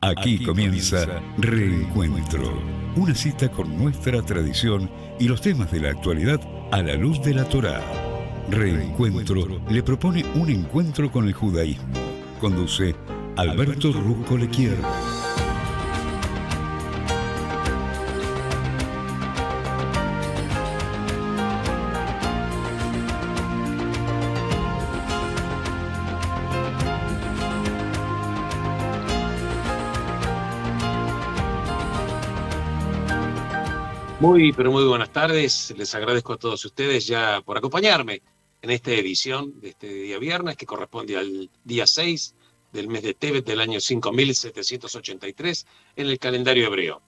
Aquí comienza Reencuentro, una cita con nuestra tradición y los temas de la actualidad a la luz de la Torá. Reencuentro le propone un encuentro con el judaísmo. Conduce Alberto Rusco Lequier. Pero muy buenas tardes. Les agradezco a todos ustedes ya por acompañarme en esta edición de este día viernes, que corresponde al día 6 del mes de Tevet del año 5783 en el calendario hebreo.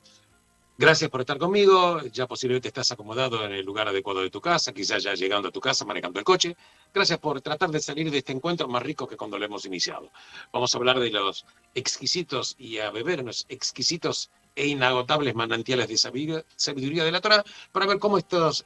Gracias por estar conmigo. Ya posiblemente estás acomodado en el lugar adecuado de tu casa, quizás ya llegando a tu casa manejando el coche. Gracias por tratar de salir de este encuentro más rico que cuando lo hemos iniciado. Vamos a hablar de los exquisitos y a beber unos exquisitos e inagotables manantiales de sabiduría de la Torá, para ver cómo estas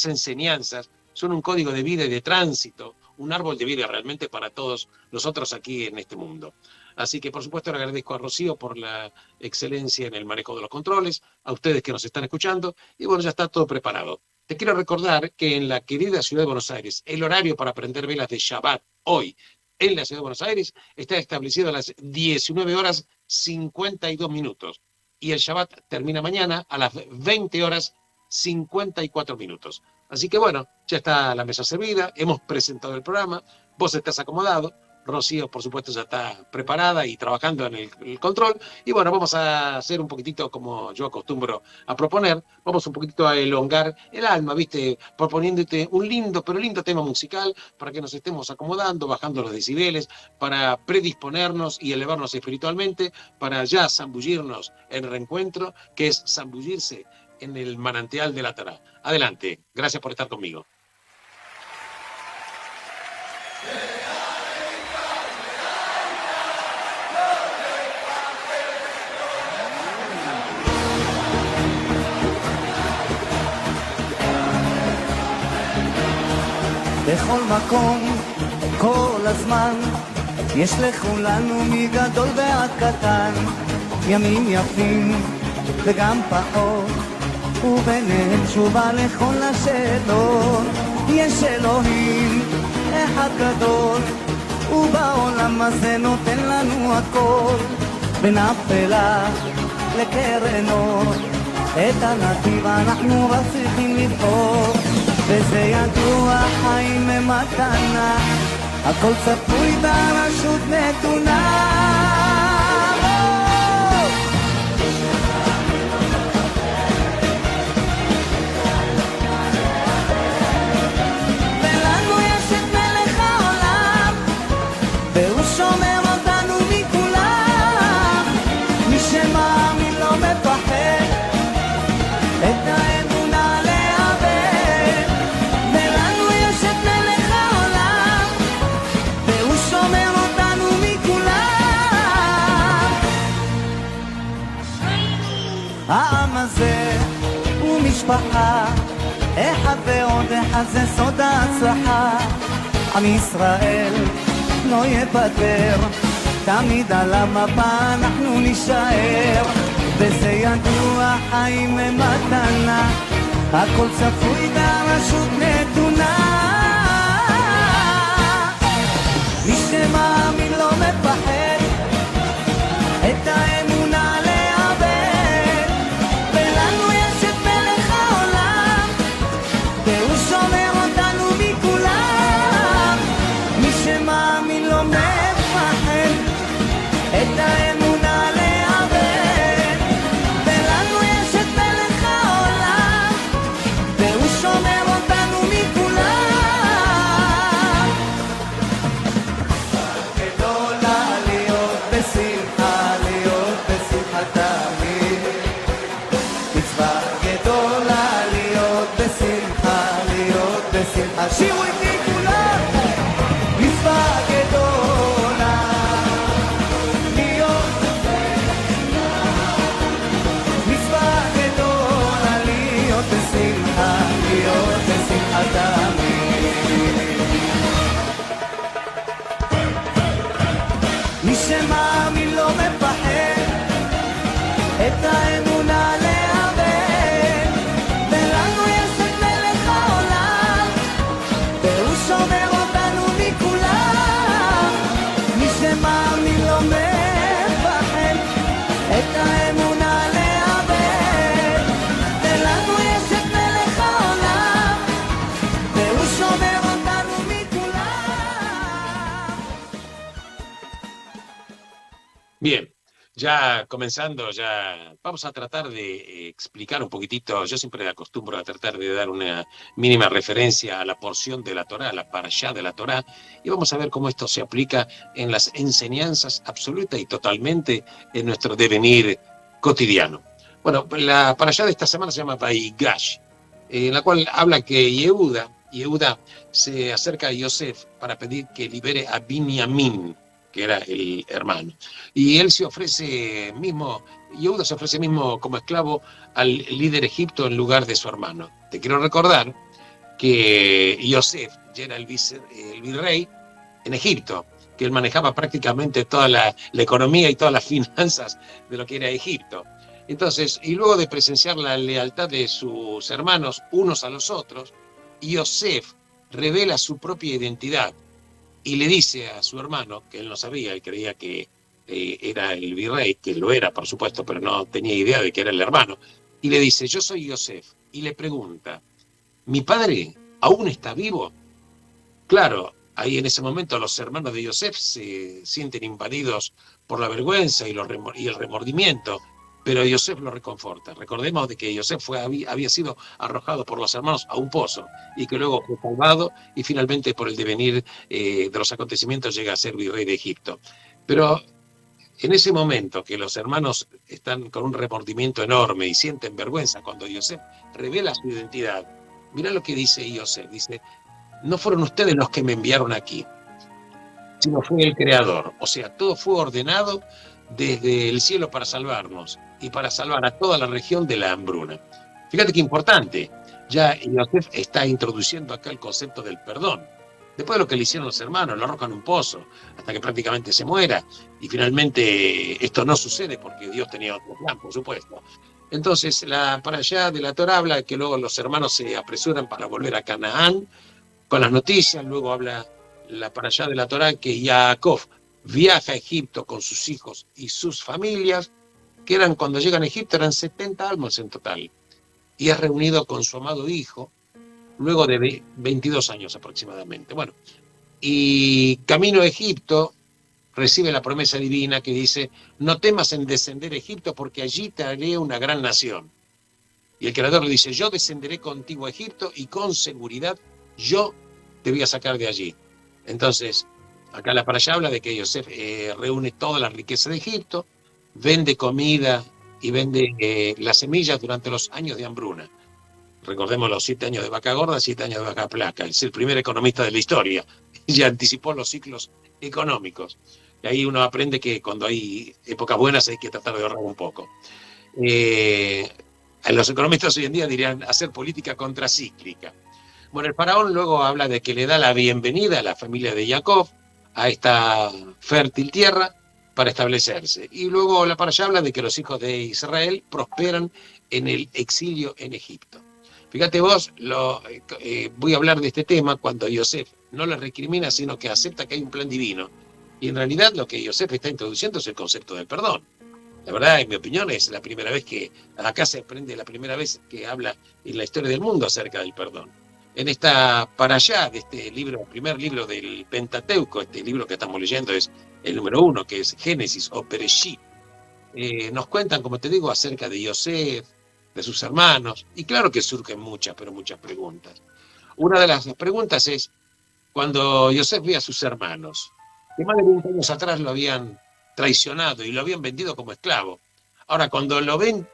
enseñanzas son un código de vida y de tránsito, un árbol de vida realmente para todos nosotros aquí en este mundo. Así que, por supuesto, le agradezco a Rocío por la excelencia en el manejo de los controles, a ustedes que nos están escuchando, y bueno, ya está todo preparado. Te quiero recordar que en la querida ciudad de Buenos Aires, el horario para prender velas de Shabbat hoy en la ciudad de Buenos Aires está establecido a las 19 horas 52 minutos. Y el Shabbat termina mañana a las 20 horas 54 minutos. Así que bueno, ya está la mesa servida, hemos presentado el programa, vos estás acomodado, Rocío por supuesto ya está preparada y trabajando en el control, y bueno, vamos a hacer un poquitito como yo acostumbro a proponer, vamos un poquitito a elongar el alma, ¿viste? Proponiéndote un lindo, pero lindo tema musical para que nos estemos acomodando, bajando los decibeles, para predisponernos y elevarnos espiritualmente, para ya zambullirnos en reencuentro, que es zambullirse en el manantial de la Torá. Adelante, gracias por estar conmigo. בכל מקום, כל הזמן, יש לכולנו מגדול ועד קטן, ימים יפים וגם פחות, וביניהם תשובה לכל השאלות. יש אלוהים אחד גדול, ובעולם הזה נותן לנו הכל, בין אפלה לקרן אור, את הנתיב אנחנו רק צריכים לבחור. וזה ידוע, חיים הם מתנה, הכל צפוי ברשות נתונה. ולנו יש את מלך העולם, והוא שומר אותנו מכולם. מי שמאמין לא מפחד, את האמונה לאבד. ולנו יש את מלך העולם, והוא שומר אותנו מכולם. העם הזה הוא משפחה, אחד ועוד אחד זה סוד ההצלחה. עם ישראל לא יוותר, תמיד על המפה אנחנו נשאר. וזה ידוע, חיים הם מתנה, הכל צפוי ברשות נתונה. מי שמאמין לא מפחד, את האמונה לאבד. ולנו יש את מלך העולם, והוא שומר אותנו מכולם. מי שמאמין לא מפחד, את האמונה לאבד. ולנו יש את מלך העולם, והוא שומר אותנו מכולם. גדולה להיות בשמחה, להיות בשמחה תמיד. מצווה גדולה להיות בשמחה, להיות בשמחה. שירו איתי כולם. מצווה גדולה להיות Bien, ya comenzando, ya vamos a tratar de explicar un poquitito. Yo siempre acostumbro a tratar de dar una mínima referencia a la porción de la Torá, a la parashá de la Torá, y vamos a ver cómo esto se aplica en las enseñanzas absoluta y totalmente en nuestro devenir cotidiano. Bueno, la parashá de esta semana se llama Vaigash, en la cual habla que Yehuda se acerca a Yosef para pedir que libere a Binyamin, que era el hermano. Y él se ofrece mismo, Yehuda se ofrece mismo como esclavo al líder egipto en lugar de su hermano. Te quiero recordar que Yosef ya era el virrey en Egipto, que él manejaba prácticamente toda la economía y todas las finanzas de lo que era Egipto. Entonces, y luego de presenciar la lealtad de sus hermanos unos a los otros, Yosef revela su propia identidad y le dice a su hermano, que él no sabía, él creía que era el virrey, que lo era, por supuesto, pero no tenía idea de que era el hermano, y le dice, yo soy Yosef, y le pregunta, ¿mi padre aún está vivo? Claro, ahí en ese momento los hermanos de Yosef se sienten invadidos por la vergüenza y el remordimiento, pero Yosef lo reconforta. Recordemos de que Yosef había sido arrojado por los hermanos a un pozo y que luego fue salvado y finalmente por el devenir de los acontecimientos llega a ser virrey de Egipto. Pero en ese momento que los hermanos están con un remordimiento enorme y sienten vergüenza cuando Yosef revela su identidad, mirá lo que dice Yosef, dice, no fueron ustedes los que me enviaron aquí, sino fue el Creador. O sea, todo fue ordenado desde el cielo para salvarnos y para salvar a toda la región de la hambruna. Fíjate qué importante, ya Yosef está introduciendo acá el concepto del perdón. Después de lo que le hicieron los hermanos, lo arrojan en un pozo hasta que prácticamente se muera, y finalmente esto no sucede porque Dios tenía otro plan, por supuesto. Entonces, para allá de la Torá habla que luego los hermanos se apresuran para volver a Canaán con las noticias, luego habla para allá de la Torá que Jacob viaja a Egipto con sus hijos y sus familias, que eran, cuando llegan a Egipto, eran 70 almas en total, y es reunido con su amado hijo, luego de 22 años aproximadamente. Bueno, y camino a Egipto, recibe la promesa divina que dice, no temas en descender a Egipto porque allí te haré una gran nación. Y el Creador le dice, yo descenderé contigo a Egipto y con seguridad yo te voy a sacar de allí. Entonces, acá la parashá habla de que Yosef reúne toda la riqueza de Egipto, vende comida y vende las semillas durante los años de hambruna. Recordemos los 7 años de vaca gorda, 7 años de vaca flaca. Es el primer economista de la historia. Ya anticipó los ciclos económicos. Y ahí uno aprende que cuando hay épocas buenas hay que tratar de ahorrar un poco. Los economistas hoy en día dirían hacer política contracíclica. Bueno, el faraón luego habla de que le da la bienvenida a la familia de Jacob a esta fértil tierra para establecerse. Y luego la parashá habla de que los hijos de Israel prosperan en el exilio en Egipto. Fíjate vos, voy a hablar de este tema cuando Yosef no le recrimina, sino que acepta que hay un plan divino. Y en realidad lo que Yosef está introduciendo es el concepto del perdón. La verdad, en mi opinión, es la primera vez que acá se aprende, la primera vez que habla en la historia del mundo acerca del perdón. En esta parashá de este libro, el primer libro del Pentateuco, este libro que estamos leyendo es el número 1, que es Génesis o Bereshit, nos cuentan, como te digo, acerca de Yosef, de sus hermanos, y claro que surgen muchas, pero muchas preguntas. Una de las preguntas es, cuando Yosef ve a sus hermanos, que más de 20 años atrás lo habían traicionado y lo habían vendido como esclavo, ahora cuando lo ven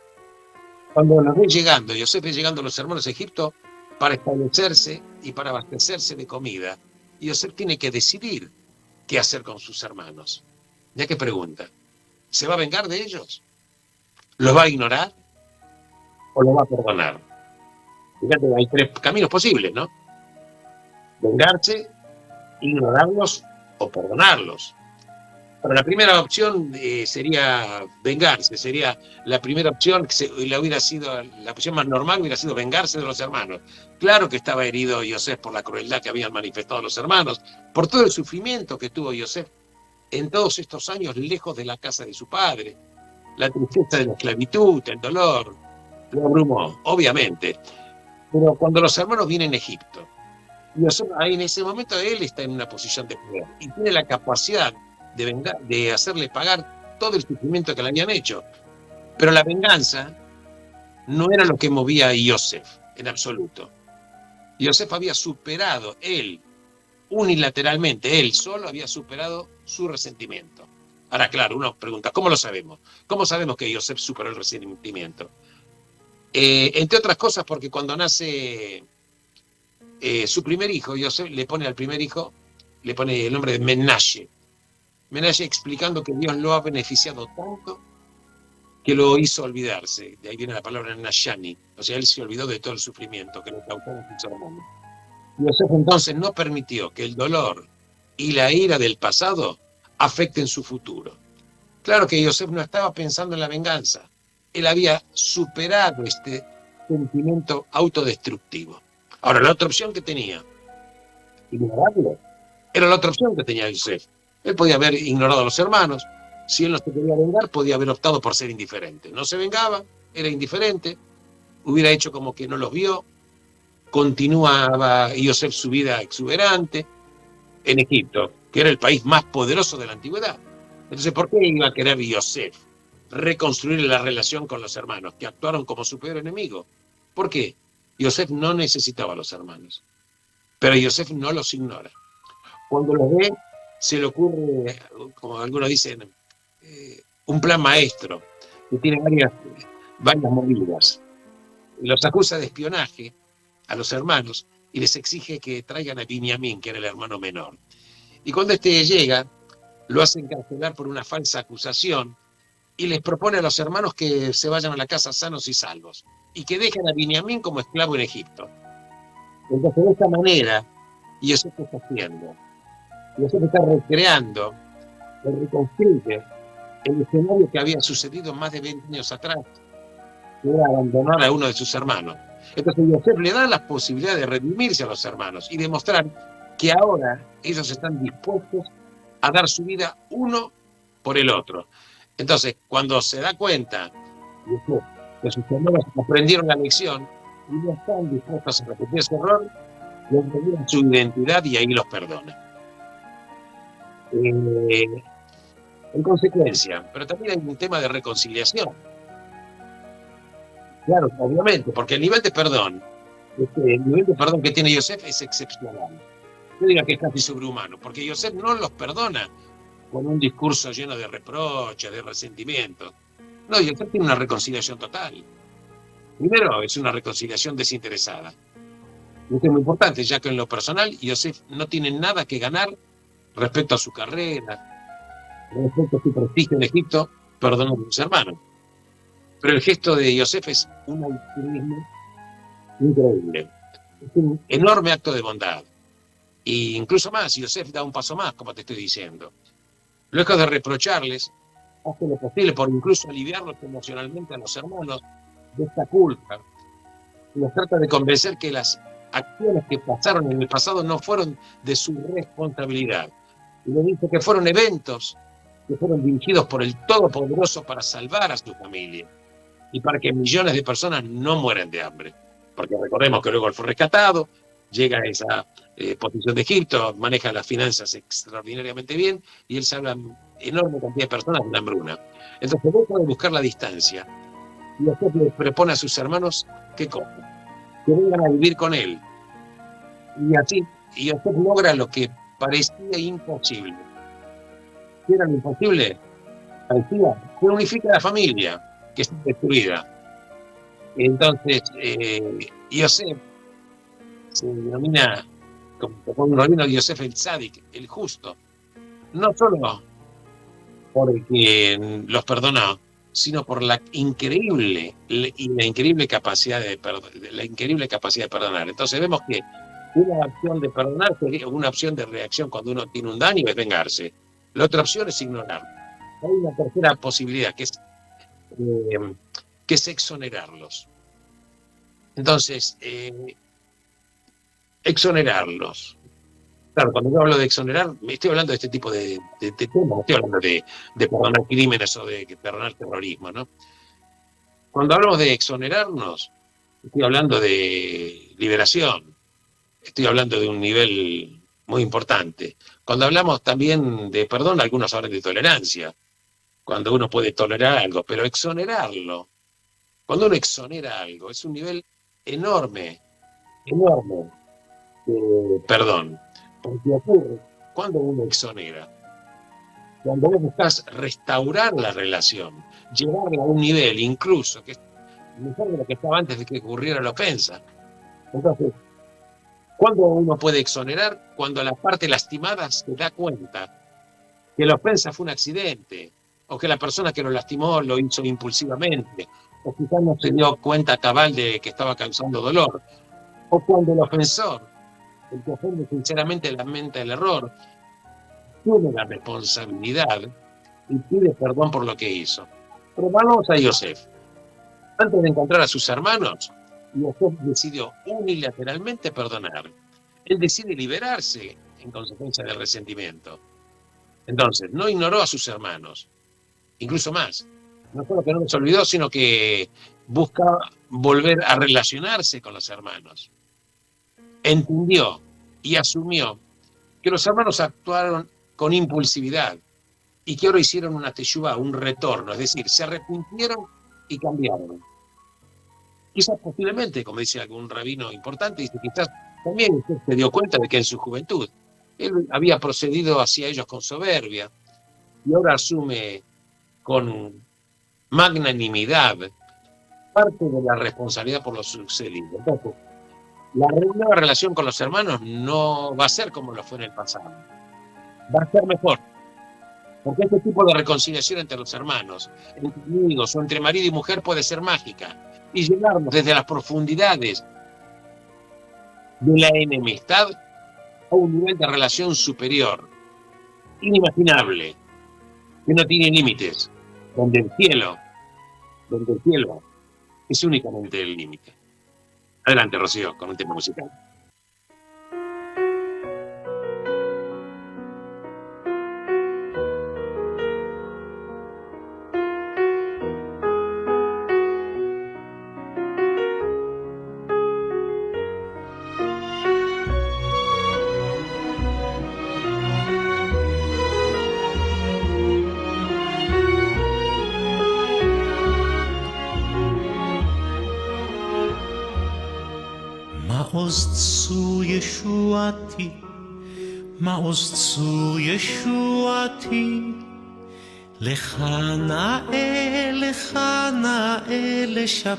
llegando, Yosef ve llegando a los hermanos de Egipto para establecerse y para abastecerse de comida, Yosef tiene que decidir qué hacer con sus hermanos. Ya que pregunta, ¿se va a vengar de ellos? ¿Los va a ignorar? ¿O lo va a perdonar? Fíjate, hay 3 caminos posibles, ¿no? Vengarse, ignorarlos o perdonarlos. Pero la primera opción sería vengarse, sería la primera opción, hubiera sido, la opción más normal hubiera sido vengarse de los hermanos. Claro que estaba herido Yosef por la crueldad que habían manifestado los hermanos, por todo el sufrimiento que tuvo Yosef en todos estos años lejos de la casa de su padre, la tristeza de la esclavitud, el dolor, lo abrumó, obviamente. Pero cuando los hermanos vienen a Egipto, Yosef, ahí en ese momento él está en una posición de poder y tiene la capacidad de hacerle pagar todo el sufrimiento que le habían hecho. Pero la venganza no era lo que movía a Yosef, en absoluto. Yosef había superado, él, unilateralmente, él solo había superado su resentimiento. Ahora, claro, uno pregunta, ¿cómo lo sabemos? ¿Cómo sabemos que Yosef superó el resentimiento? Entre otras cosas, porque cuando nace su primer hijo, Yosef le pone al primer hijo, le pone el nombre de Menashe. Menashe explicando que Dios lo ha beneficiado tanto que lo hizo olvidarse. De ahí viene la palabra Nashani. O sea, él se olvidó de todo el sufrimiento que le causaron sus hermanos. Yosef entonces no permitió que el dolor y la ira del pasado afecten su futuro. Claro que Yosef no estaba pensando en la venganza. Él había superado este sentimiento autodestructivo. Ahora, la otra opción que tenía, ignorarlo, era la otra opción que tenía Yosef. Él podía haber ignorado a los hermanos. Si él no se quería vengar, podía haber optado por ser indiferente. No se vengaba, era indiferente, hubiera hecho como que no los vio, continuaba Yosef su vida exuberante en Egipto, que era el país más poderoso de la antigüedad. Entonces, ¿por qué iba a querer Yosef reconstruir la relación con los hermanos, que actuaron como su peor enemigo? ¿Por qué? Yosef no necesitaba a los hermanos, pero Yosef no los ignora. Cuando los ve, se le ocurre, como algunos dicen, un plan maestro, que tiene varias movidas. Los acusa de espionaje a los hermanos y les exige que traigan a Binyamin, que era el hermano menor. Y cuando este llega, lo hace encarcelar por una falsa acusación y les propone a los hermanos que se vayan a la casa sanos y salvos y que dejen a Binyamin como esclavo en Egipto. Entonces, de esta manera, Yosef está haciendo. Yosef está recreando, reconstruye el escenario que había sucedido más de 20 años atrás, que era abandonar a uno de sus hermanos. Entonces Yosef le da la posibilidad de redimirse a los hermanos y demostrar que ahora ellos están dispuestos a dar su vida uno por el otro. Entonces, cuando se da cuenta Yosef, que sus hermanos aprendieron la lección y no están dispuestos a repetir ese error, les revelan su identidad y ahí los perdona. En consecuencia, pero también hay un tema de reconciliación. Claro, obviamente, porque el nivel de perdón que tiene Yosef es excepcional. Yo diría que es casi sobrehumano, porque Yosef no los perdona con un discurso lleno de reproches, de resentimientos. No, Yosef tiene una reconciliación total. Primero, es una reconciliación desinteresada. Y esto es muy importante, ya que en lo personal, Yosef no tiene nada que ganar respecto a su carrera, respecto a su prestigio en Egipto, perdonó a sus hermanos. Pero el gesto de Yosef es un altruismo increíble. Es un enorme acto de bondad. E incluso más, Yosef da un paso más, como te estoy diciendo. Luego de reprocharles, hace lo posible por incluso aliviarlos emocionalmente a los hermanos de esta culpa. Los trata de convencer que las acciones que pasaron en el pasado no fueron de su responsabilidad. Y le dice que fueron eventos que fueron dirigidos por el Todopoderoso para salvar a su familia y para que millones de personas no mueran de hambre. Porque recordemos que luego él fue rescatado, llega a esa posición de Egipto, maneja las finanzas extraordinariamente bien y él salva enorme cantidad de personas de una hambruna. Entonces, deja de buscar la distancia y después le propone a sus hermanos que vengan a vivir con él. Y así, Yosef logra lo que parecía imposible. ¿Qué era lo imposible? Parecía que unifica a la familia, que está destruida. Entonces, Yosef se denomina, como un rabino, Yosef el Tzadik, el justo. No solo porque los perdonó, sino por la increíble capacidad de perdonar. Entonces vemos que una opción de perdonar sería una opción de reacción cuando uno tiene un daño, es vengarse. La otra opción es ignorar. Hay una tercera posibilidad, que es exonerarlos. Entonces, exonerarlos. Claro, cuando yo hablo de exonerar, me estoy hablando de este tipo de temas, no estoy hablando de perdonar crímenes o de perdonar terrorismo, ¿no? Cuando hablamos de exonerarnos, estoy hablando de liberación, estoy hablando de un nivel muy importante. Cuando hablamos también de perdón, algunos hablan de tolerancia. cuando uno puede tolerar algo, pero exonerarlo, cuando uno exonera algo, es un nivel enorme, enorme de perdón, porque ocurre cuando uno exonera. Cuando vos buscás restaurar la relación, llevarla a un nivel incluso que es mejor de lo que estaba antes de que ocurriera la ofensa. Entonces, ¿cuándo uno puede exonerar? Cuando la parte lastimada se da cuenta que la ofensa fue un accidente, o que la persona que lo lastimó lo hizo impulsivamente, o quizás no se dio cuenta cabal de que estaba causando dolor, o cuando el ofensor, el que ofende sinceramente, lamenta el error, tiene la responsabilidad y pide perdón por lo que hizo. Pero vamos a Yosef. Antes de encontrar a sus hermanos, Yosef decidió unilateralmente perdonar. Él decide liberarse en consecuencia del resentimiento. Entonces, no ignoró a sus hermanos. Incluso más. No solo que no los olvidó, sino que busca volver a relacionarse con los hermanos. Entendió y asumió que los hermanos actuaron con impulsividad y que ahora hicieron una teshuvá, un retorno, es decir, se arrepintieron y cambiaron. Quizás posiblemente, como dice algún rabino importante, dice, quizás también usted se dio cuenta de que en su juventud él había procedido hacia ellos con soberbia y ahora asume con magnanimidad parte de la responsabilidad por lo sucedido. Entonces, la nueva relación con los hermanos no va a ser como lo fue en el pasado. Va a ser mejor. Porque este tipo de reconciliación entre los hermanos, entre amigos o entre marido y mujer puede ser mágica y llevarnos desde las profundidades de la enemistad a un nivel de relación superior, inimaginable, que no tiene límites, donde el cielo es únicamente el límite. Adelante, Rocío, con un tema musical. מעוז צור ישועתי, לך נאה לשבח,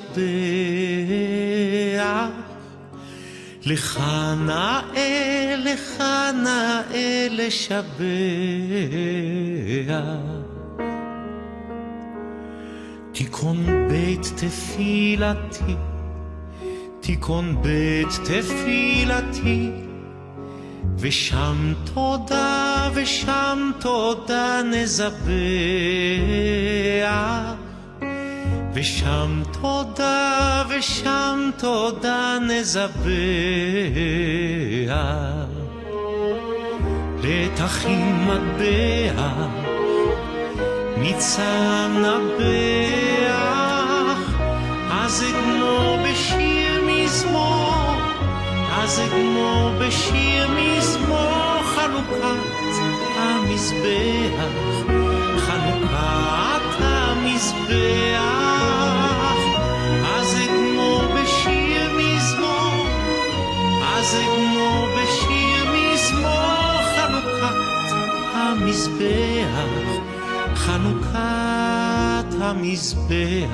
לך נאה לשבח. תיכון בית תפילתי, תיכון בית תפילתי, ושם תודה נזבח, ושם תודה נזבח. לתחים מטבע מצם נבח, אז אגמור בשיר מזמור, אז אגמור בשיר מזמור, חנוכת המזבח, חנוכת המזבח. אז אגמור בשיר מזמור, אז אגמור בשיר מזמור, חנוכת המזבח, חנוכת המזבח.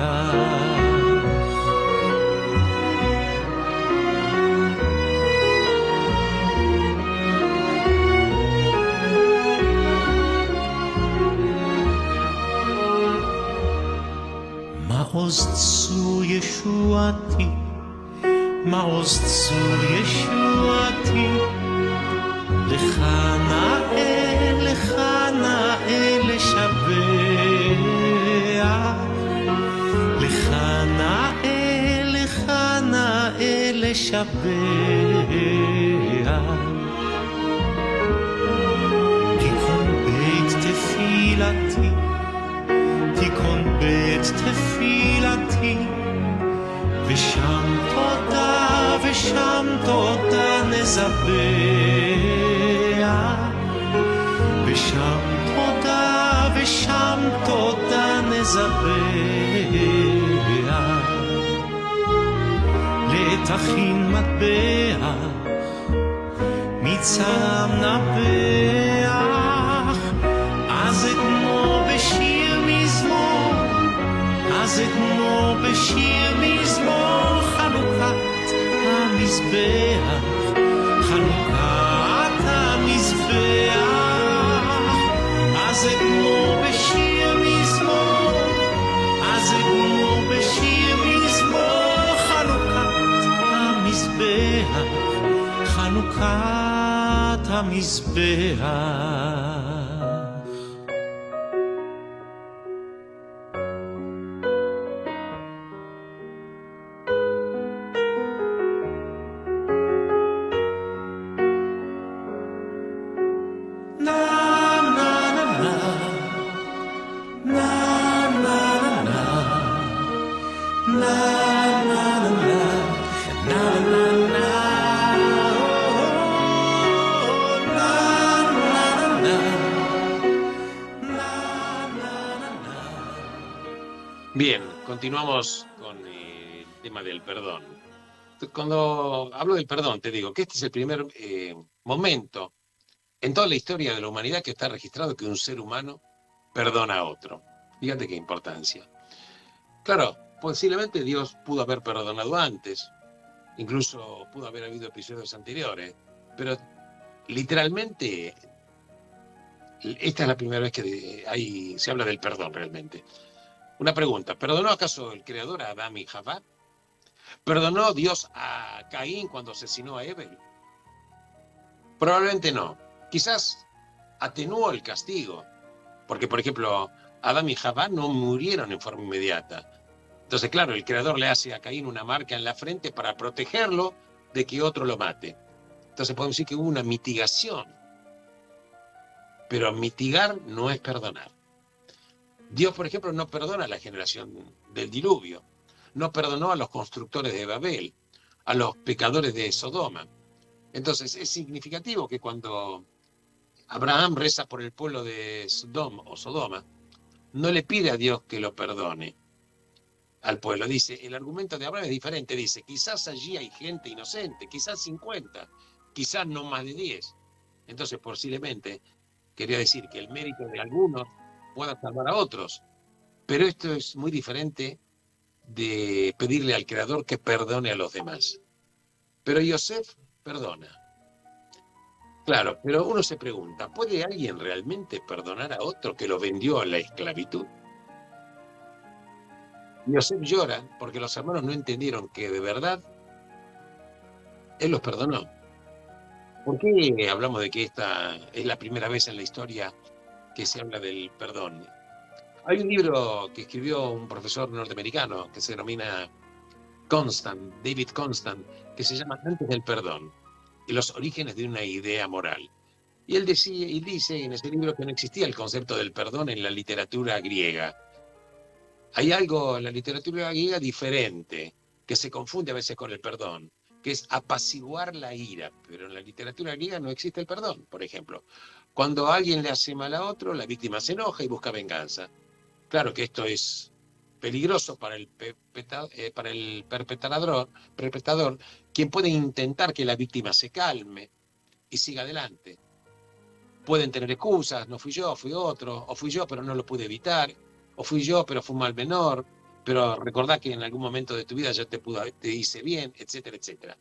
מעוז צור ישועתי, מעוז צור ישועתי, לך נאה לשבח, לך נאה לשבח. תיכון בית תפילתי, תיכון בית תפילתי, ושם תודה נזבח, ושם תודה מזבח, לתכין מטבע, מצם נפח, אז זה כמו בשיר מזמור, אז זה כמו בשיר מזמור, חנוכת המזבח, חנוכת המזבח, אז זה כמו בשיר מזמור, אז זה כמו בשיר מזמור, חנוכת המזבח, חנוכת המזבח. Bien, continuamos con el tema del perdón. Cuando hablo del perdón, te digo que este es el primer momento en toda la historia de la humanidad que está registrado que un ser humano perdona a otro. Fíjate qué importancia. Claro, posiblemente Dios pudo haber perdonado antes, incluso pudo haber habido episodios anteriores, pero literalmente esta es la primera vez que se habla del perdón realmente. Una pregunta, ¿perdonó acaso el Creador a Adán y Javá? ¿Perdonó Dios a Caín cuando asesinó a Abel? Probablemente no. Quizás atenuó el castigo, porque por ejemplo, Adán y Javá no murieron en forma inmediata. Entonces, claro, el Creador le hace a Caín una marca en la frente para protegerlo de que otro lo mate. Entonces podemos decir que hubo una mitigación. Pero mitigar no es perdonar. Dios, por ejemplo, no perdona a la generación del diluvio, no perdonó a los constructores de Babel, a los pecadores de Sodoma. Entonces es significativo que cuando Abraham reza por el pueblo de Sodoma, no le pide a Dios que lo perdone al pueblo. Dice, el argumento de Abraham es diferente, dice, quizás allí hay gente inocente, quizás 50, quizás no más de 10. Entonces posiblemente quería decir que el mérito de algunos pueda salvar a otros. Pero esto es muy diferente de pedirle al Creador que perdone a los demás. Pero Yosef perdona. Claro, pero uno se pregunta, ¿puede alguien realmente perdonar a otro que lo vendió a la esclavitud? Yosef llora porque los hermanos no entendieron que de verdad él los perdonó. ¿Por qué hablamos de que esta es la primera vez en la historia que se habla del perdón? Hay un libro que escribió un profesor norteamericano que se denomina David Constant, que se llama Antes del perdón y los orígenes de una idea moral. Y él dice en ese libro que no existía el concepto del perdón en la literatura griega. Hay algo en la literatura griega diferente, que se confunde a veces con el perdón, que es apaciguar la ira, pero en la literatura griega no existe el perdón, por ejemplo. Cuando alguien le hace mal a otro, la víctima se enoja y busca venganza. Claro que esto es peligroso para el perpetrador, quien puede intentar que la víctima se calme y siga adelante. Pueden tener excusas, no fui yo, fui otro, o fui yo pero no lo pude evitar, o fui yo pero fue un mal menor, pero recordá que en algún momento de tu vida yo te hice bien, etcétera, etcétera.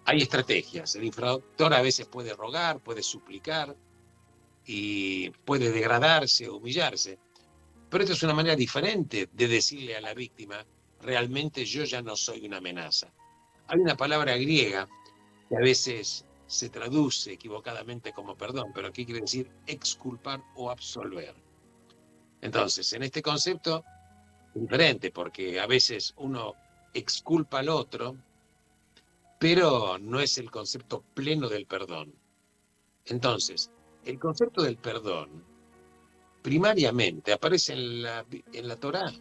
Hay estrategias, el infractor a veces puede rogar, puede suplicar y puede degradarse, humillarse. Pero esto es una manera diferente de decirle a la víctima, realmente yo ya no soy una amenaza. Hay una palabra griega que a veces se traduce equivocadamente como perdón, pero aquí quiere decir exculpar o absolver. Entonces, en este concepto es diferente, porque a veces uno exculpa al otro, pero no es el concepto pleno del perdón. Entonces, el concepto del perdón primariamente aparece en la Torá.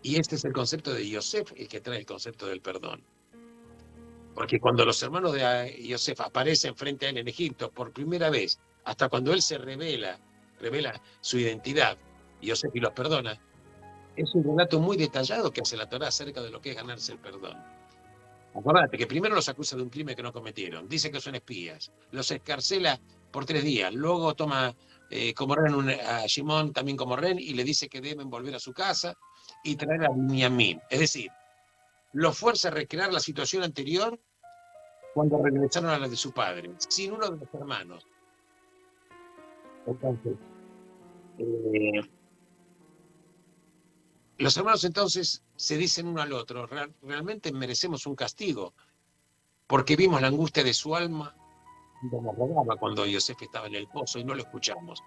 Y este es el concepto de Yosef, el que trae el concepto del perdón. Porque cuando los hermanos de Yosef aparecen frente a él en Egipto por primera vez, hasta cuando él se revela su identidad, Yosef y los perdona, es un relato muy detallado que hace la Torá acerca de lo que es ganarse el perdón. Acordate que primero los acusa de un crimen que no cometieron, dice que son espías, los escarcela por 3 días, luego toma como rehén a Shimón también como rehén y le dice que deben volver a su casa y traer a Binyamin. Es decir, los fuerza a recrear la situación anterior cuando regresaron a la de su padre, sin uno de los hermanos. Entonces, los hermanos entonces se dicen uno al otro, realmente merecemos un castigo, porque vimos la angustia de su alma cuando nos rogaba cuando Yosef estaba en el pozo y no lo escuchamos.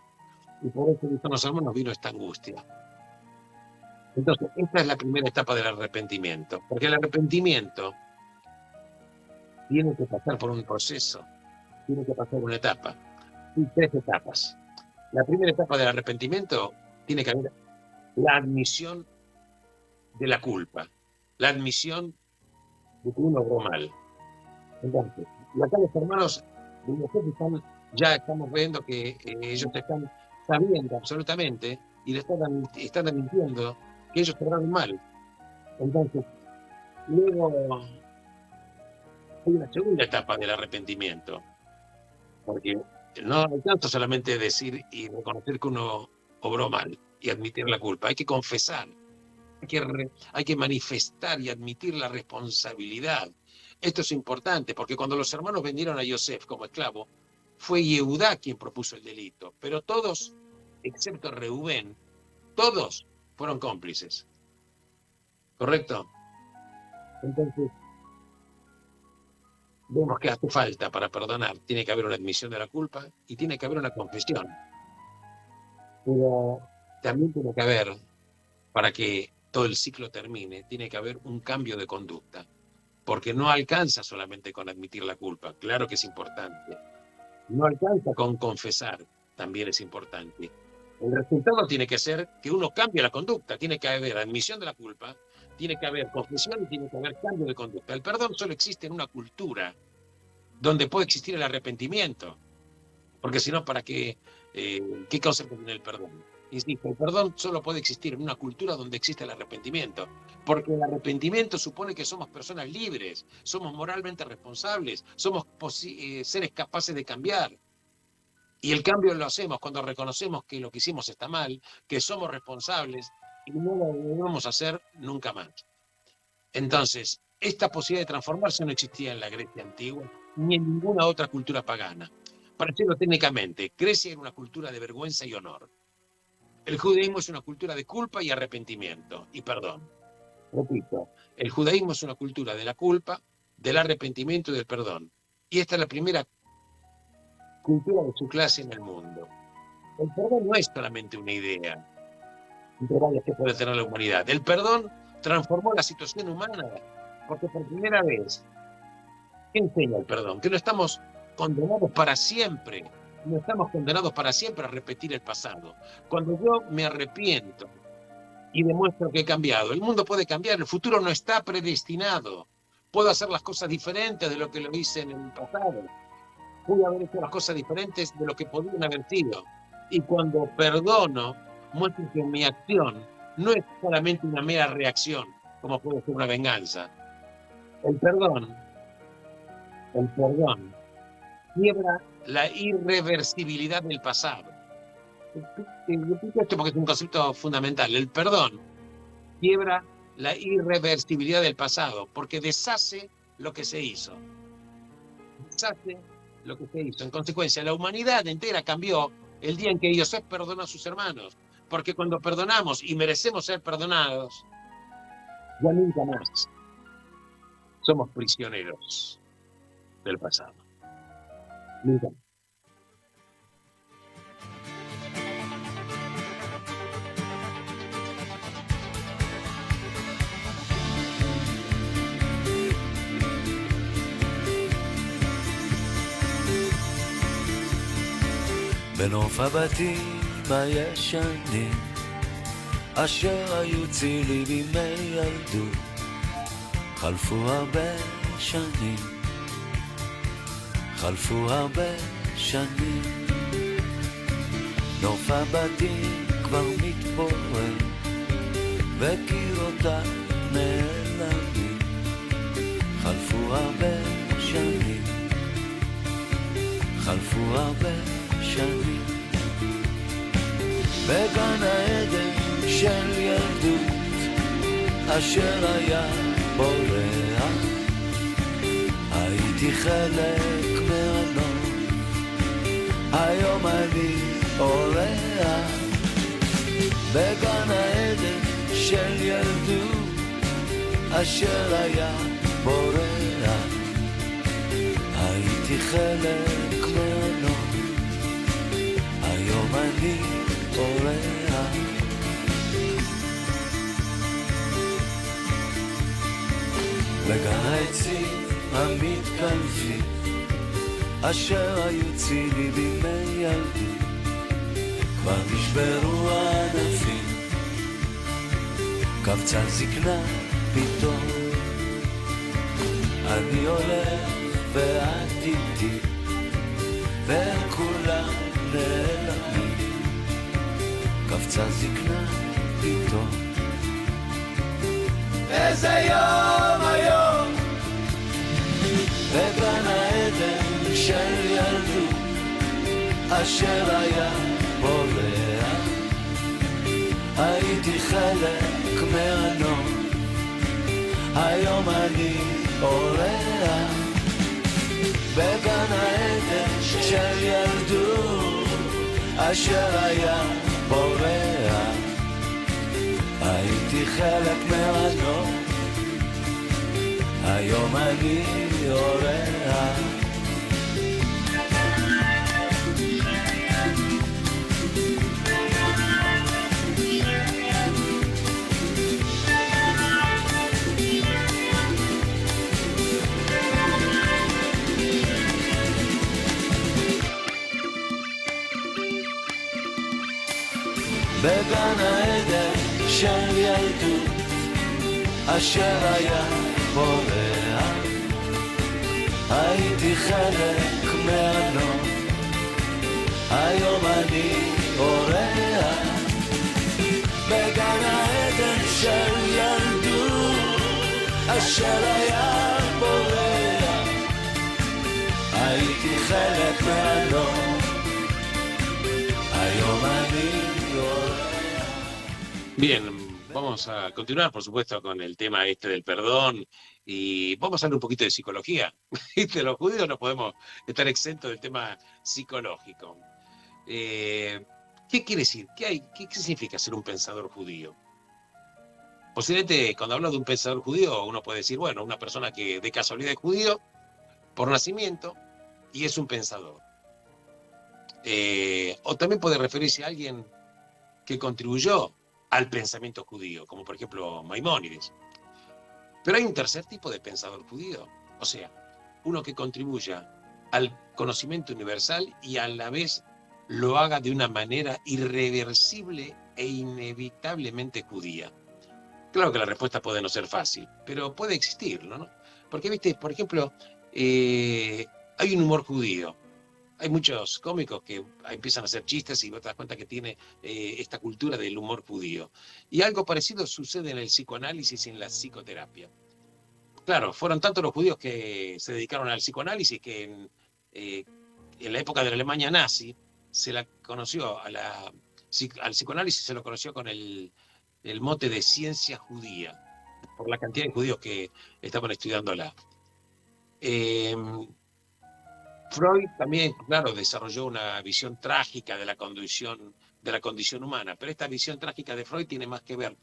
Y por eso a los hermanos vino esta angustia. Entonces, esta es la primera etapa del arrepentimiento, porque el arrepentimiento tiene que pasar por un proceso, tiene que pasar una etapa, y 3 etapas. La primera etapa del arrepentimiento tiene que haber la admisión de la culpa, la admisión de que uno obró mal. Entonces, y acá los hermanos de Yosef ya estamos viendo que ellos están sabiendo absolutamente y le están admitiendo que ellos obraron mal. Entonces, luego hay una segunda etapa del arrepentimiento, porque no alcanza solamente decir y reconocer que uno obró mal y admitir la culpa, hay que confesar, hay que manifestar y admitir la responsabilidad. Esto es importante, porque cuando los hermanos vendieron a Yosef como esclavo, fue Yehudá quien propuso el delito, pero todos, excepto Reubén, todos fueron cómplices. ¿Correcto? Entonces, vemos que hace falta para perdonar. Tiene que haber una admisión de la culpa y tiene que haber una confesión. Pero también tiene que haber, para que todo el ciclo termine, tiene que haber un cambio de conducta. Porque no alcanza solamente con admitir la culpa. Claro que es importante. No alcanza con confesar. También es importante. El resultado tiene que ser que uno cambie la conducta. Tiene que haber admisión de la culpa, tiene que haber confesión y tiene que haber cambio de conducta. El perdón solo existe en una cultura donde puede existir el arrepentimiento. Porque si no, ¿para qué concepto tiene el perdón? Insisto, el perdón solo puede existir en una cultura donde existe el arrepentimiento. Porque el arrepentimiento supone que somos personas libres, somos moralmente responsables, somos seres capaces de cambiar. Y el cambio lo hacemos cuando reconocemos que lo que hicimos está mal, que somos responsables y no lo debemos hacer nunca más. Entonces, esta posibilidad de transformarse no existía en la Grecia antigua ni en ninguna otra cultura pagana. Para decirlo técnicamente, Grecia era una cultura de vergüenza y honor. El judaísmo es una cultura de culpa y arrepentimiento y perdón. Repito, el judaísmo es una cultura de la culpa, del arrepentimiento y del perdón. Y esta es la primera cultura de su clase en el mundo. El perdón no es solamente una idea entre varias que puede tener la humanidad. El perdón transformó la situación humana, porque por primera vez, ¿qué enseña el perdón? Que no estamos condenados para siempre, no estamos condenados para siempre a repetir el pasado. Cuando yo me arrepiento y demuestro que he cambiado, el mundo puede cambiar, el futuro no está predestinado. Puedo hacer las cosas diferentes de lo que lo hice en el pasado. Pude haber hecho las cosas diferentes de lo que podían haber sido. Y cuando perdono, muestro que mi acción no es solamente una mera reacción, como puede ser una venganza. El perdón quiebra la irreversibilidad del pasado. Repito esto porque es un concepto fundamental. El perdón quiebra la irreversibilidad del pasado, porque deshace lo que se hizo. Deshace lo que se hizo. En consecuencia, la humanidad entera cambió el día en que Yosef perdonó a sus hermanos. Porque cuando perdonamos y merecemos ser perdonados, ya nunca más somos prisioneros del pasado. Nunca más. בנוף הבתים הישנים אשר היו צילי בימי ילדות חלפו הרבה שנים נוף הבתים כבר מתפורר בוער וקירותיי נעלמים. חלפו הרבה שנים, חלפו הרבה שנים. בגן העדן של ילדות אשר היה בורח, הייתי חלק מהנוף, היום אני אורח. בגן העדן של ילדות אשר היה בורח, הייתי חלק מהנוף, היום אני אורח. בגן העצים המתקלפים אשר היו צילי בימי ילדות, כבר נשברו הענפים, קבצה זקנה פתאום. אני הולך ואת איתי, והם כולם נעלמים, קבצה זקנה פתאום. איזה יום היום בגן העדן של ילדות אשר היה בורח, הייתי חלק מהנוף, היום אני אורח. בגן העדן של ילדות אשר היה בורח, הייתי חלק מהנוף, היום אני אורח. בגן העדן של ילדות אשר היה בורח, הייתי חלק מהנוף, היום אני אורח. בגן העדן של ילדות אשר היה בורח, הייתי חלק מהנוף, היום אני אורח. Bien, vamos a continuar, por supuesto, con el tema este del perdón y vamos a hablar un poquito de psicología. ¿Viste? Los judíos no podemos estar exentos del tema psicológico. ¿Qué quiere decir? ¿Qué significa ser un pensador judío? Posiblemente, cuando hablo de un pensador judío, uno puede decir, bueno, una persona que de casualidad es judío por nacimiento y es un pensador. O también puede referirse a alguien que contribuyó al pensamiento judío, como por ejemplo Maimónides. Pero hay un tercer tipo de pensador judío, o sea, uno que contribuya al conocimiento universal y a la vez lo haga de una manera irreversible e inevitablemente judía. Claro que la respuesta puede no ser fácil, pero puede existir, ¿no? Porque, viste, por ejemplo, hay un humor judío. Hay muchos cómicos que empiezan a hacer chistes y vos te das cuenta que tiene esta cultura del humor judío. Y algo parecido sucede en el psicoanálisis y en la psicoterapia. Claro, fueron tantos los judíos que se dedicaron al psicoanálisis que en la época de la Alemania nazi se la conoció, al psicoanálisis se lo conoció con el mote de ciencia judía, por la cantidad de judíos que estaban estudiándola. Freud también, claro, desarrolló una visión trágica de la condición humana, pero esta visión trágica de Freud tiene más que ver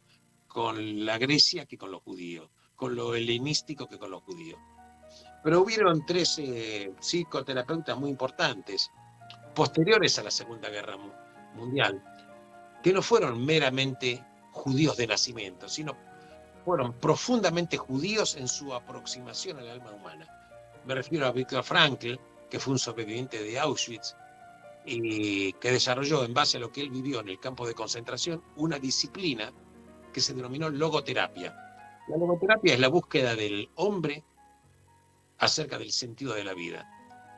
con la Grecia que con los judíos, con lo helenístico que con los judíos. Pero hubieron tres psicoterapeutas muy importantes, posteriores a la Segunda Guerra Mundial, que no fueron meramente judíos de nacimiento, sino fueron profundamente judíos en su aproximación al alma humana. Me refiero a Viktor Frankl, que fue un sobreviviente de Auschwitz y que desarrolló, en base a lo que él vivió en el campo de concentración, una disciplina que se denominó logoterapia. La logoterapia es la búsqueda del hombre acerca del sentido de la vida.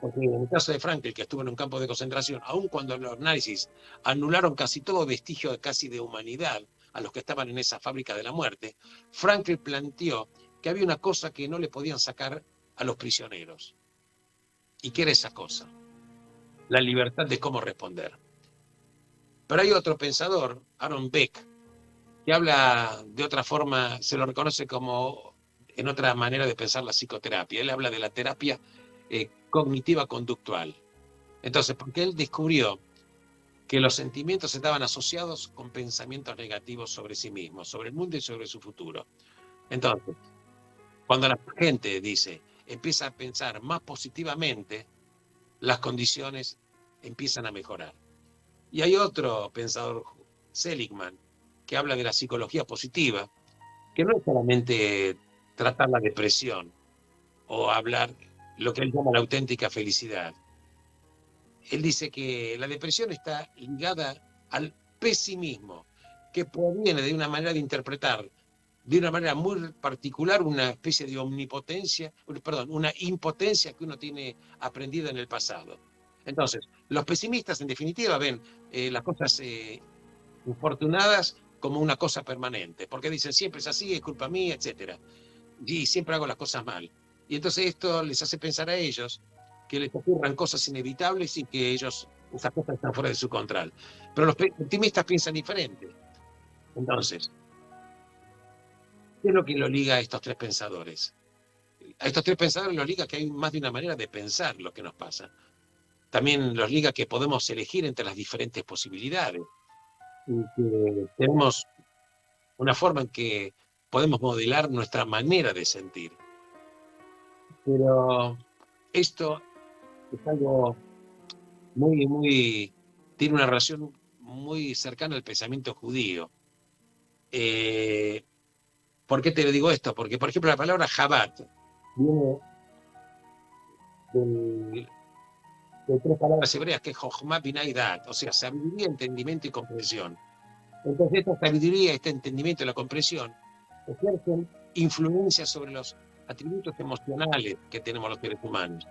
Porque en el caso de Frankl, que estuvo en un campo de concentración, aun cuando los nazis anularon casi todo vestigio casi de humanidad a los que estaban en esa fábrica de la muerte, Frankl planteó que había una cosa que no le podían sacar a los prisioneros. ¿Y qué era esa cosa? La libertad de cómo responder. Pero hay otro pensador, Aaron Beck, que habla de otra forma, se lo reconoce como en otra manera de pensar la psicoterapia. Él habla de la terapia cognitiva conductual. Entonces, porque él descubrió que los sentimientos estaban asociados con pensamientos negativos sobre sí mismos, sobre el mundo y sobre su futuro. Entonces, cuando la gente empieza a pensar más positivamente, las condiciones empiezan a mejorar. Y hay otro pensador, Seligman, que habla de la psicología positiva, que no es solamente tratar la depresión o hablar lo que él llama la auténtica felicidad. Él dice que la depresión está ligada al pesimismo, que proviene de una manera de interpretar de una manera muy particular una especie de una impotencia que uno tiene aprendida en el pasado. Entonces, los pesimistas en definitiva ven las cosas infortunadas como una cosa permanente, porque dicen siempre es así, es culpa mía, etc. Y siempre hago las cosas mal. Y entonces esto les hace pensar a ellos que les ocurran cosas inevitables y que esas cosas están fuera de su control. Pero los optimistas piensan diferente. Entonces, ¿qué es lo que lo liga a estos tres pensadores? A estos tres pensadores los liga que hay más de una manera de pensar lo que nos pasa. También los liga que podemos elegir entre las diferentes posibilidades y que tenemos una forma en que podemos modelar nuestra manera de sentir. Pero esto es algo tiene una relación muy cercana al pensamiento judío. ¿Por qué te lo digo esto? Porque, por ejemplo, la palabra Shabbat viene de tres palabras hebreas, que es Jochma, Binah y Dat, o sea, sabiduría, entendimiento y comprensión. Entonces, esta sabiduría, este entendimiento y la comprensión ejercen influencia sobre los atributos emocionales que tenemos los seres humanos.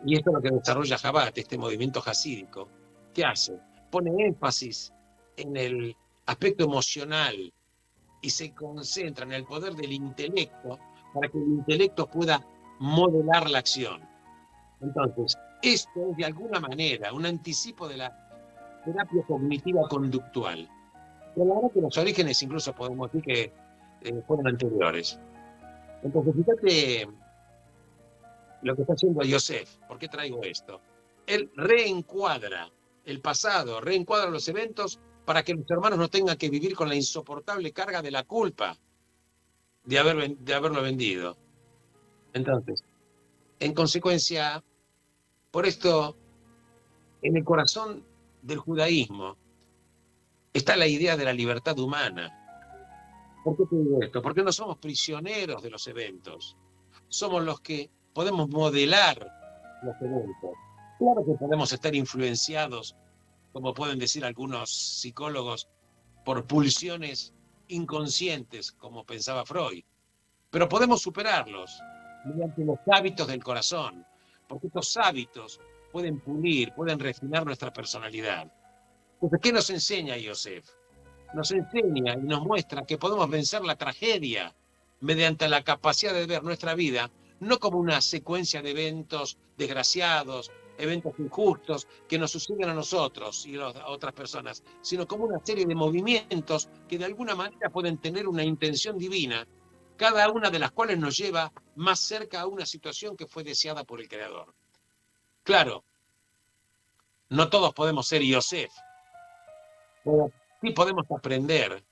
Y esto es lo que desarrolla Shabbat, este movimiento hasídico. ¿Qué hace? Pone énfasis en el aspecto emocional y se concentra en el poder del intelecto para que el intelecto pueda modelar la acción. Entonces, esto es de alguna manera un anticipo de la terapia cognitiva conductual. Pero la verdad que los orígenes incluso podemos decir que fueron anteriores. Entonces, fíjate lo que está haciendo Yosef. ¿Por qué traigo esto? Él reencuadra el pasado, reencuadra los eventos para que los hermanos no tengan que vivir con la insoportable carga de la culpa de haberlo vendido. Entonces, en consecuencia, por esto, en el corazón del judaísmo está la idea de la libertad humana. ¿Por qué te digo esto? Porque no somos prisioneros de los eventos. Somos los que podemos modelar los eventos. Claro que podemos estar influenciados, como pueden decir algunos psicólogos, por pulsiones inconscientes, como pensaba Freud. Pero podemos superarlos mediante los hábitos del corazón, porque estos hábitos pueden pulir, pueden refinar nuestra personalidad. Entonces, ¿qué nos enseña Yosef? Nos enseña y nos muestra que podemos vencer la tragedia mediante la capacidad de ver nuestra vida no como una secuencia de eventos desgraciados, eventos injustos que nos suceden a nosotros y a otras personas, sino como una serie de movimientos que de alguna manera pueden tener una intención divina, cada una de las cuales nos lleva más cerca a una situación que fue deseada por el Creador. Claro, no todos podemos ser Yosef, pero sí podemos aprender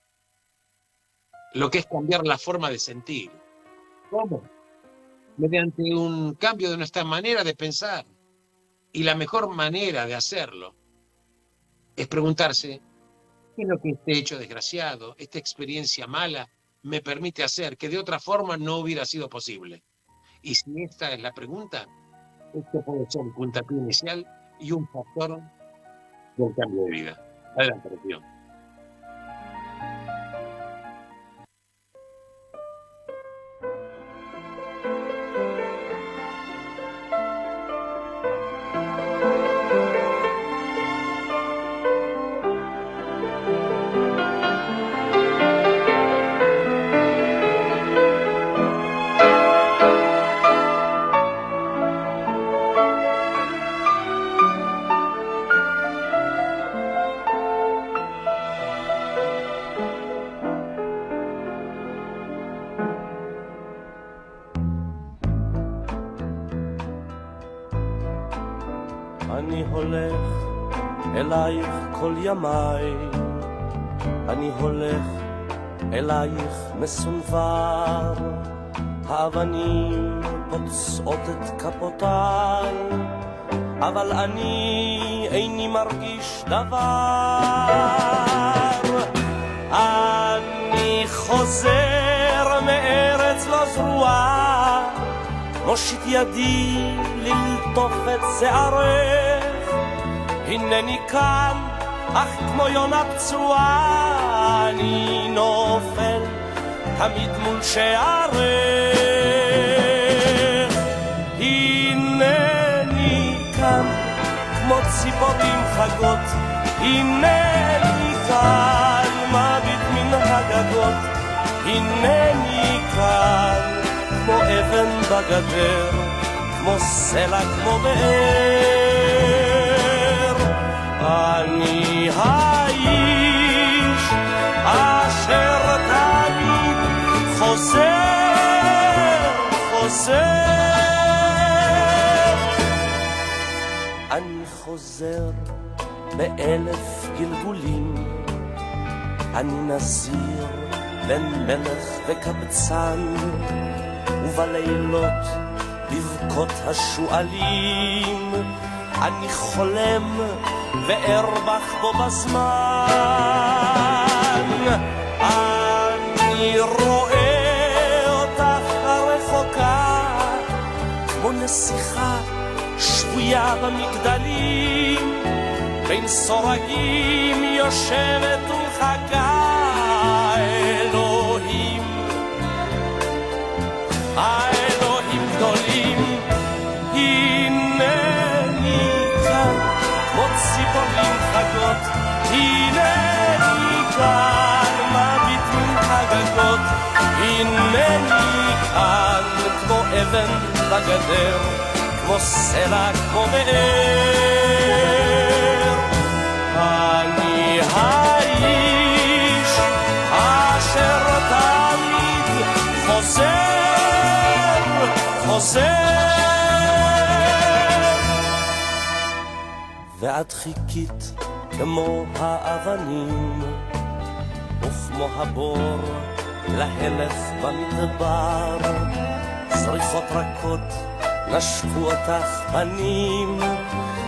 lo que es cambiar la forma de sentir. ¿Cómo? Mediante un cambio de nuestra manera de pensar. Y la mejor manera de hacerlo es preguntarse, ¿qué es lo que este hecho desgraciado, esta experiencia mala, me permite hacer que de otra forma no hubiera sido posible? Y si esta es la pregunta, esto puede ser el puntapié inicial y un factor del cambio de vida. Adelante, Rocío. אני הולך אלייך כל ימיי, אני הולך אלייך מסונבר, האבנים פוצעות את כפותיי, אבל אני איני מרגיש דבר. אני חוזר מארץ לא זרועה, מושיט ידי ללטוף את שערך, הנני כאן אך כמו יונה פצועה, אני נופל תמיד מול שערך. הנני כאן כמו ציפורים חגות, הנני כאן מביט מן הגגות, הנני כאן כמו אבן בגדר, כמו סלע, כמו באר. אני האיש אשר תמיד חוזר, חוזר. אני חוזר באלף גלגולים, אני נזיר בן מלך וקבצן, ובלילות בבכות השואלים אני חולם וארבח בו בזמן. אני רואה אותך הרחוקה כמו נסיכה שבויה במגדלים, בין סורגים יושבת ומחכה. אלוהים, האלוהים גדולים, הנני כאן כמו ציפורים חגות, הנני כאן מביט מן הגגות, הנני כאן כמו אבן בגדר, כמו סלע, כמו באר. אני האיש אשר תמיד חוזר, חוזר. ואת חיכית כמו האבנים וכמו הבור להלך במדבר, זריחות רכות נשקו אותך פנים,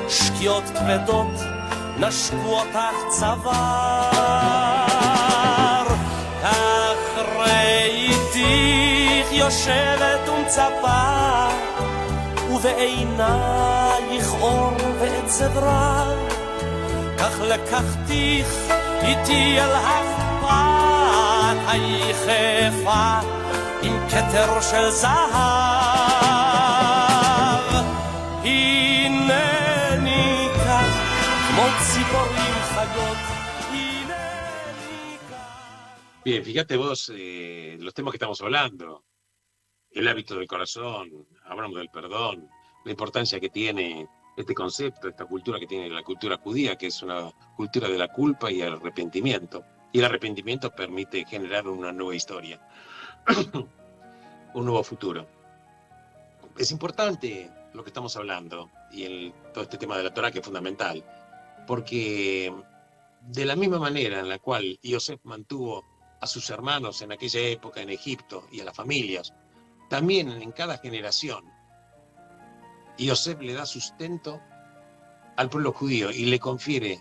שקיעות כבדות נשקו אותך צוואר. כך ראיתיך יושבת ומצפה, ובעינייך אור ועצב רב, כך לקחתיך איתי אל החפת היחפה עם כתר של זהב. הנני כאן כמו ציפורים חגות, הנני כאן. Bien, fíjate vos los temas que estamos hablando, el hábito del corazón, hablamos del perdón, la importancia que tiene este concepto, esta cultura que tiene la cultura judía, que es una cultura de la culpa y el arrepentimiento. Y el arrepentimiento permite generar una nueva historia, un nuevo futuro. Es importante lo que estamos hablando y todo este tema de la Torá, que es fundamental, porque de la misma manera en la cual Yosef mantuvo a sus hermanos en aquella época en Egipto y a las familias, también en cada generación Yosef le da sustento al pueblo judío y le confiere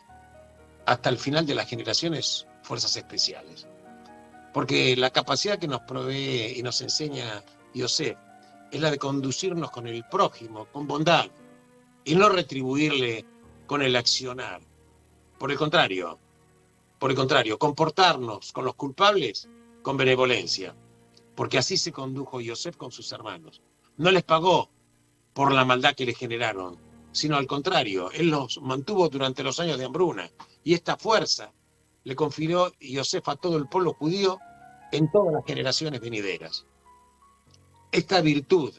hasta el final de las generaciones fuerzas especiales. Porque la capacidad que nos provee y nos enseña Yosef es la de conducirnos con el prójimo, con bondad, y no retribuirle con el accionar. Por el contrario, comportarnos con los culpables con benevolencia, porque así se condujo Yosef con sus hermanos. No les pagó por la maldad que le generaron, sino al contrario, él los mantuvo durante los años de hambruna, y esta fuerza le confirió Yosef a todo el pueblo judío en todas las generaciones venideras. Esta virtud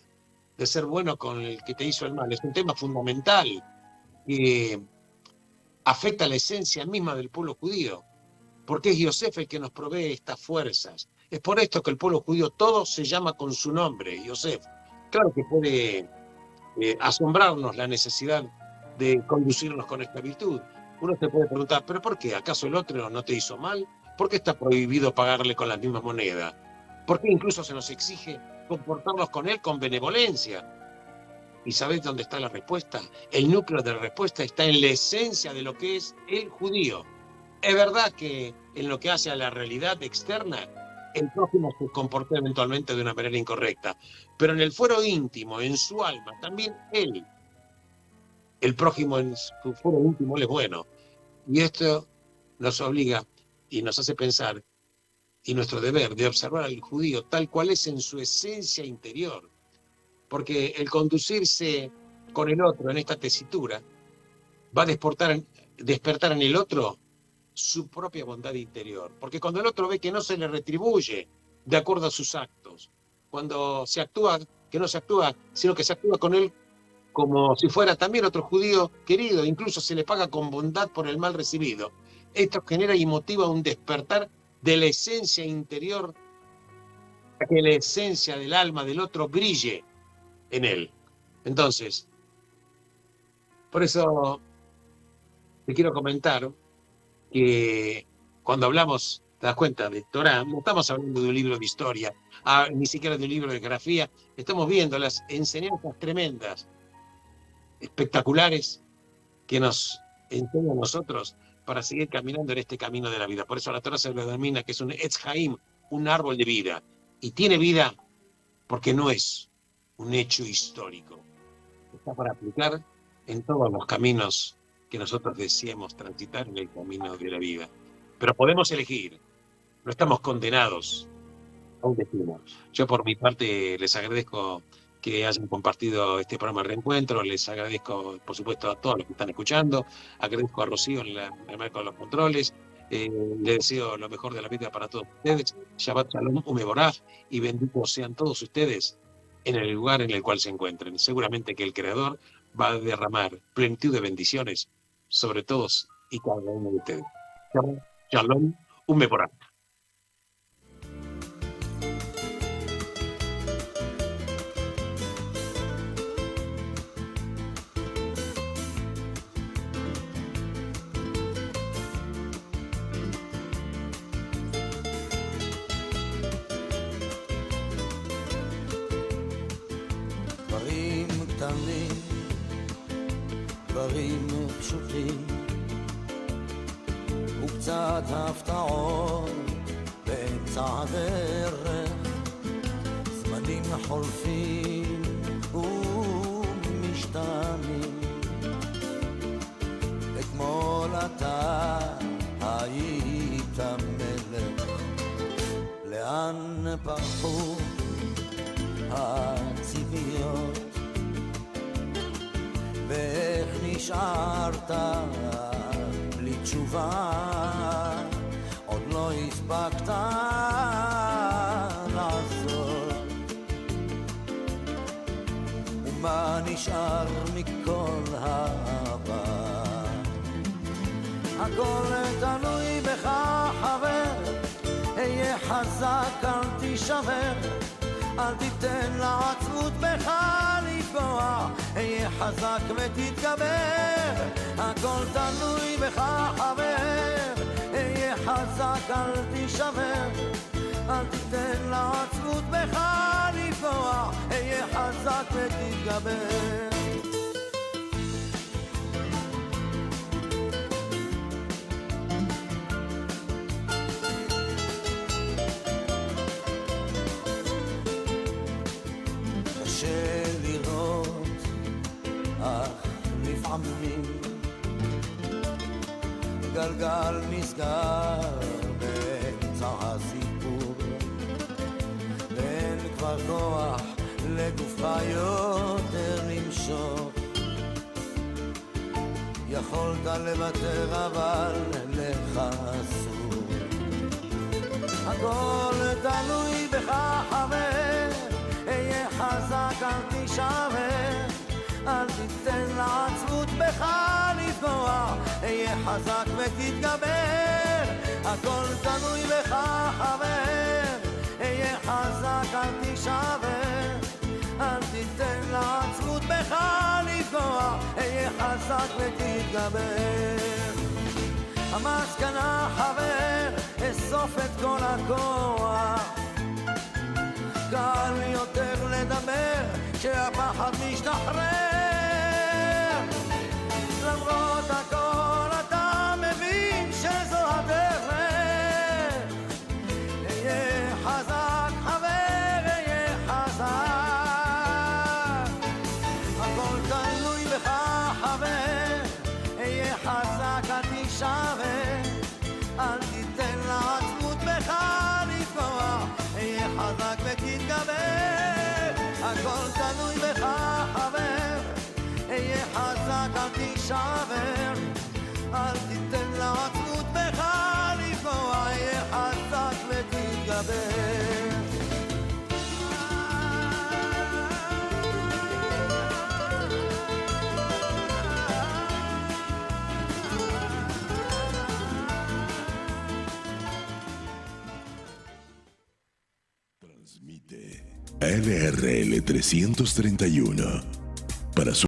de ser bueno con el que te hizo el mal es un tema fundamental que afecta la esencia misma del pueblo judío, porque es Yosef el que nos provee estas fuerzas. Es por esto que el pueblo judío todo se llama con su nombre, Yosef. Claro que puede asombrarnos la necesidad de conducirnos con esta virtud. Uno se puede preguntar, ¿pero por qué? ¿Acaso el otro no te hizo mal? ¿Por qué está prohibido pagarle con la misma moneda? ¿Por qué incluso se nos exige comportarnos con él con benevolencia? ¿Y sabéis dónde está la respuesta? El núcleo de la respuesta está en la esencia de lo que es el judío. Es verdad que en lo que hace a la realidad externa, el prójimo se comportó eventualmente de una manera incorrecta, pero en el fuero íntimo, en su alma, también él, el prójimo en su fuero íntimo, él es bueno. Y esto nos obliga y nos hace pensar, y nuestro deber de observar al judío tal cual es en su esencia interior, porque el conducirse con el otro en esta tesitura va a despertar en el otro su propia bondad interior. Porque cuando el otro ve que no se le retribuye de acuerdo a sus actos, cuando se actúa, que no se actúa, sino que se actúa con él como si fuera también otro judío querido, incluso se le paga con bondad por el mal recibido, esto genera y motiva un despertar de la esencia interior, para que la esencia del alma del otro brille en él. Entonces, por eso te quiero comentar que cuando hablamos, te das cuenta, de Torah, no estamos hablando de un libro de historia, ni siquiera de un libro de geografía, estamos viendo las enseñanzas tremendas, espectaculares, que nos enseñan a nosotros para seguir caminando en este camino de la vida. Por eso la Torah se lo denomina que es un Etz Haim, un árbol de vida, y tiene vida porque no es un hecho histórico. Está para aplicar en todos los caminos que nosotros deseemos transitar en el camino de la vida. Pero podemos elegir, no estamos condenados a un destino. Yo por mi parte les agradezco que hayan compartido este programa de Reencuentro, les agradezco por supuesto a todos los que están escuchando, agradezco a Rocío en el marco de los controles, les deseo lo mejor de la vida para todos ustedes, Shabbat Shalom, Umeboraj, y benditos sean todos ustedes en el lugar en el cual se encuentren. Seguramente que el Creador va a derramar plenitud de bendiciones sobre todos y cada uno de ustedes. Shabbat Shalom, Umeboraj. דברים פשוטים וקצת הפתעות באמצע הדרך, זמנים חולפים ומשתנים. אתמול אתה היית מלך, לאן פרחו הציפיות ואיך נשארת בלי תשובה, עוד לא הספקת לעשות. ומה נשאר מכל העבר? הכל תלוי בך חבר, היה חזק אל תישבר, אל תיתן לעצמות בך לפגוע, היה חזק ותתגבר. הכל תלוי בך חבר, היה חזק אל תישבר, אל תיתן לעצמות בך לפגוע, היה חזק ותתגבר. גלגל נסגר באמצע הסיפור, ואין כבר כוח לגופך יותר למשוך. יכולת לוותר אבל לך אסור. הכל תלוי בך חבר, היה חזק אל תישבר, אל תיתן לעצמות בך לפגוע, היה חזק ותתגבר. הכל תלוי בך חבר, היה חזק אל תישבר, אל תיתן לעצמות בך לפגוע, היה חזק חזק ותתגבר. המסקנה חבר, אסוף את כל הכוח, קל יותר לדבר כשהפחד משתחרר. למרות הכל אתה מבין שזו הדרך. אהיה חזק חבר, אהיה חזק. הכל תלוי בך חבר, אהיה חזק אל תישבר. אל תיתן לעצמות בך לפגוע, אהיה חזק ותתגבר. הכל תלוי בך חבר, אהיה חזק אל תישבר. אל תיתן לעצמות בך לפגוע, אהיה חזק ותתגבר. Transmite LRL 331 para su